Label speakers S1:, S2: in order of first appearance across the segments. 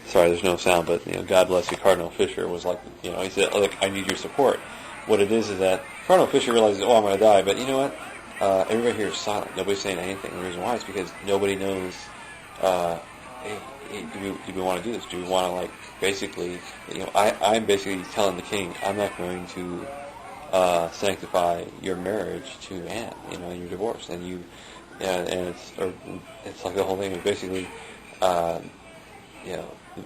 S1: Sorry, there's no sound, but God bless you, Cardinal Fisher was like, he said, "Look, I need your support." What it is that Cardinal Fisher realizes, "Oh, I'm going to die," but you know what? Everybody here is silent. Nobody's saying anything. The reason why is because nobody knows. Hey, do we want to do this? Do we want to basically? I'm basically telling the king, I'm not going to sanctify your marriage to Anne. And your divorce, and it's like the whole thing is basically.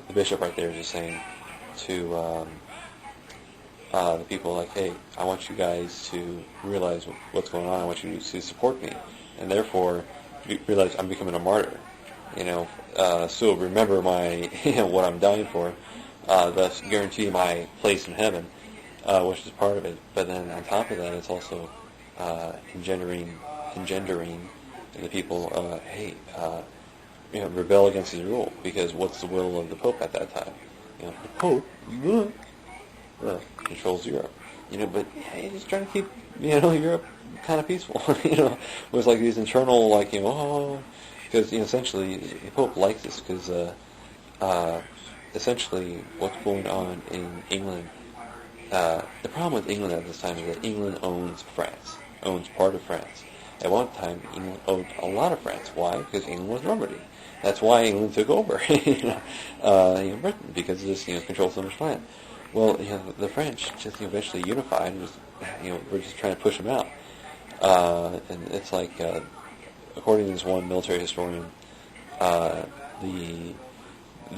S1: The bishop right there is just saying to the people, like, hey, I want you guys to realize what's going on. I want you to support me, and therefore realize I'm becoming a martyr. So remember my what I'm dying for. Thus guarantee my place in heaven, which is part of it. But then on top of that, it's also engendering the people. Hey. Rebel against his rule, because what's the will of the Pope at that time? The Pope controls Europe. But he's trying to keep Europe kind of peaceful. It was like these internal because essentially the Pope likes this because essentially what's going on in England. The problem with England at this time is that England owns France, owns part of France. At one time, England owned a lot of France. Why? Because England was Normandy. That's why England took over, Britain, because it just controlled so much land. Well, the French just eventually unified, and just we're just trying to push them out. And it's like, according to this one military historian, the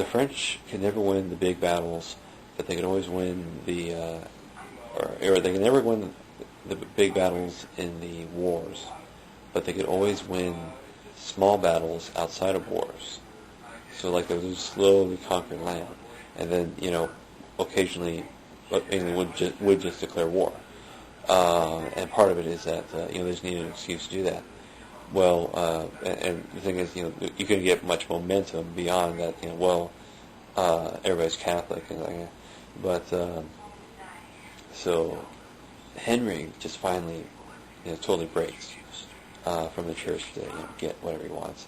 S1: French can never win the big battles, but they can always win or they can never win the big battles in the wars, but they could always win small battles outside of wars. So they would slowly conquer land, and then occasionally England would just declare war. And part of it is that they just need an excuse to do that. Well, and the thing is, you couldn't get much momentum beyond that. Everybody's Catholic and like that. But so Henry just finally totally breaks from the church to get whatever he wants.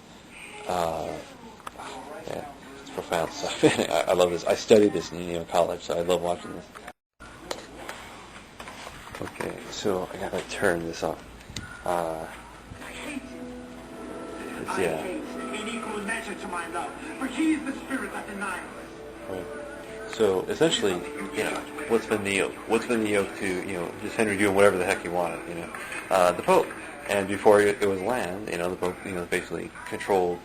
S1: It's profound stuff. I love this. I studied this in college, so I love watching this. Okay, so I gotta turn this off. Yeah. Right. So essentially, what's been the yoke? What's been the yoke to just Henry doing whatever the heck he wanted? The Pope. And before it was land, the Pope, basically controlled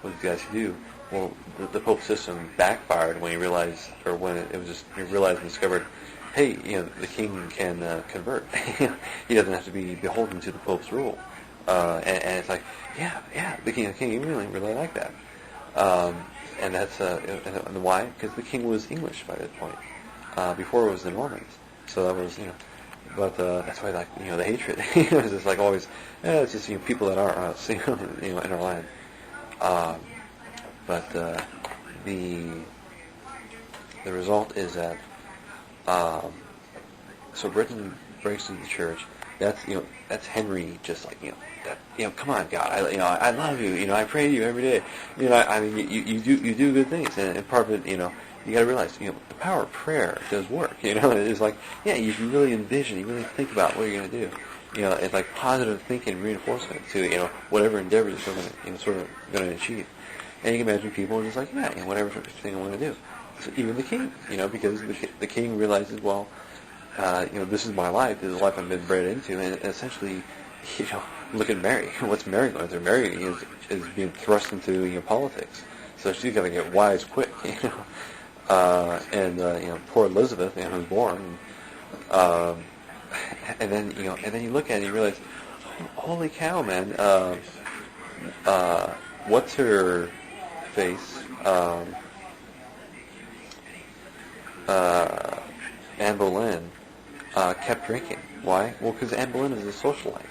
S1: what these guys could do. Well, the Pope system backfired when he realized, or when it was just he realized and discovered, hey, the king can convert. He doesn't have to be beholden to the Pope's rule. And it's like, yeah, the king really like that. And that's and why? Because the king was English by that point. Before it was the Normans, so that was But that's why, the hatred. It's just like always. It's just people that aren't us, in our land. But the result is that so Britain breaks through the church. That's Henry. Just come on, God. I love you. I pray to you every day. You do good things, and part of it, you got to realize, the power of prayer does work. It's like, you can really envision, you really think about what you're going to do. It's like positive thinking reinforcement to, whatever endeavor you're sort of going to achieve. And you can imagine people are just like, whatever thing I want to do. So even the king, because the king realizes, well, this is my life. This is the life I've been bred into, and essentially, look at Mary. What's Mary going through? Mary is being thrust into politics, so she's got to get wise quick. And poor Elizabeth, who's born, and then you look at it and you realize, holy cow, man! What's her face? Anne Boleyn kept drinking. Why? Well, because Anne Boleyn is a socialite.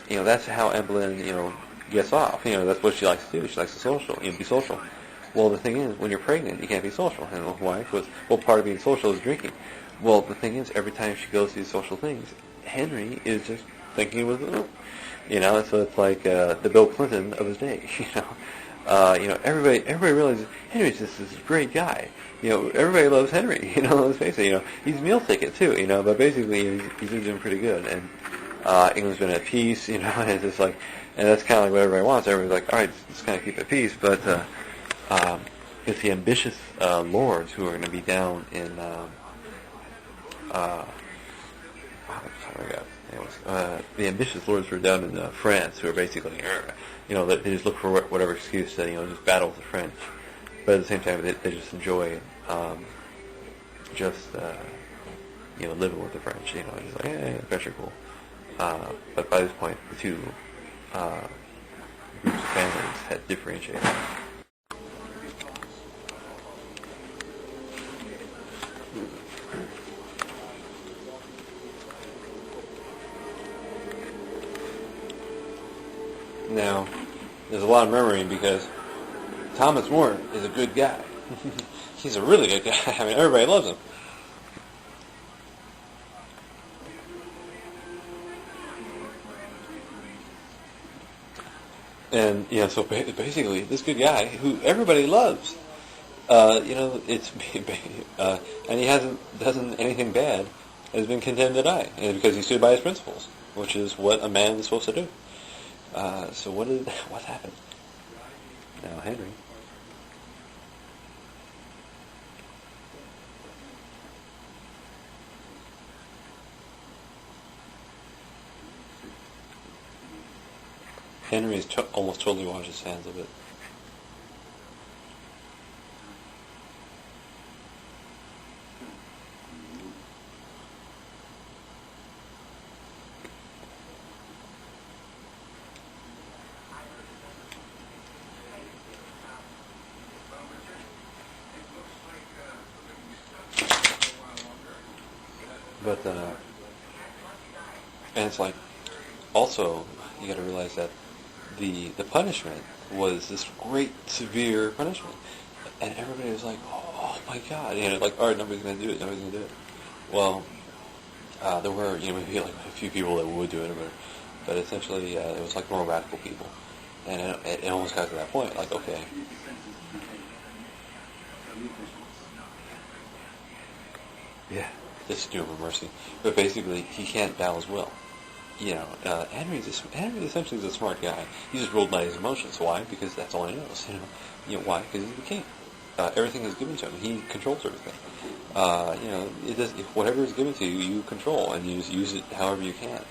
S1: That's how Anne Boleyn, gets off. That's what she likes to do. She likes to be social. Well, the thing is, when you're pregnant, you can't be social. And why? Because, part of being social is drinking. Well, the thing is, every time she goes to these social things, Henry is just thinking he was, so it's like the Bill Clinton of his day, everybody realizes Henry's just this great guy. Everybody loves Henry. Let's face it. He's a meal ticket too. But basically he's doing pretty good, and England's been at peace. And it's just like, and that's kind of like what everybody wants. Everybody's like, all right, let's kind of keep at peace. But it's the ambitious lords who are going to be down in. The ambitious lords who are down in France, who are basically, that they just look for whatever excuse to, just battle with the French. But at the same time, they just enjoy living with the French. Just like, the French are cool. But by this point, the two groups of families had differentiated. Now, there's a lot of murmuring because Thomas More is a good guy. He's a really good guy. I mean, everybody loves him. And, so basically, this good guy who everybody loves, and he doesn't anything bad, has been condemned to die. And because he stood by his principles, which is what a man is supposed to do. So what happened? Now, Henry. Henry has almost totally washed his hands of it. But, and it's like, also, you got to realize that the punishment was this great, severe punishment. And everybody was like, oh my God. Like, all right, nobody's going to do it. Well, there were, maybe like a few people that would do it, but essentially, it was like more radical people. And it almost got to that point, like, okay. Yeah. This doom of mercy, but basically he can't bow his will. Henry essentially is a smart guy. He's just ruled by his emotions. Why? Because that's all he knows. Why? Because he's the king. Everything is given to him. He controls everything. Whatever is given to you, you control, and you just use it however you can.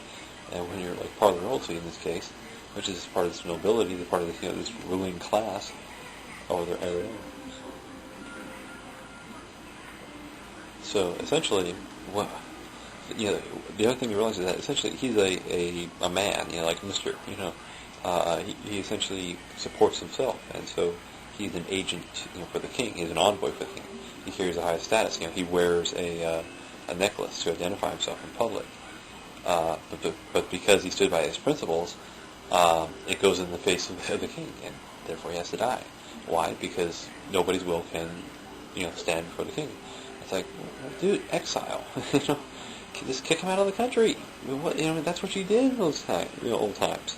S1: And when you're like part of the royalty in this case, which is part of this nobility, the part of this ruling class, So essentially, the other thing you realize is that essentially he's a man, like Mr. He essentially supports himself, and so he's an agent, for the king. He's an envoy for the king. He carries the highest status. He wears a necklace to identify himself in public. But because he stood by his principles, it goes in the face of the king, and therefore he has to die. Why? Because nobody's will can, stand before the king. It's like, dude, exile. Just kick him out of the country. That's what you did in those old times.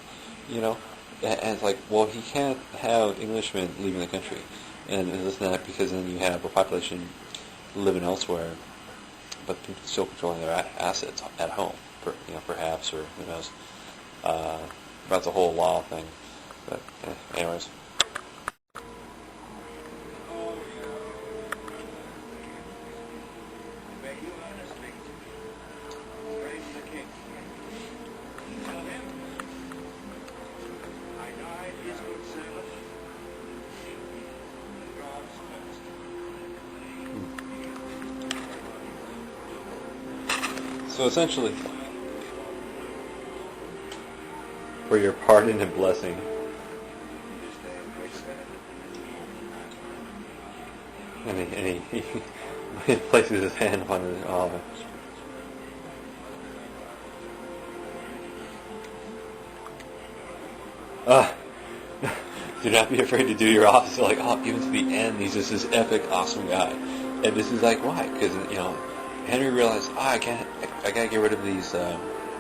S1: And it's like, well, he can't have Englishmen leaving the country, and it's not because then you have a population living elsewhere, but still controlling their assets at home, perhaps, or who knows. That's a whole law thing. But anyways. So essentially, for your pardon and blessing, and he places his hand upon his olive. Do not be afraid to do your office. Like, even to the end, he's just this epic, awesome guy. And this is like, why? Because Henry realized, I gotta get rid of these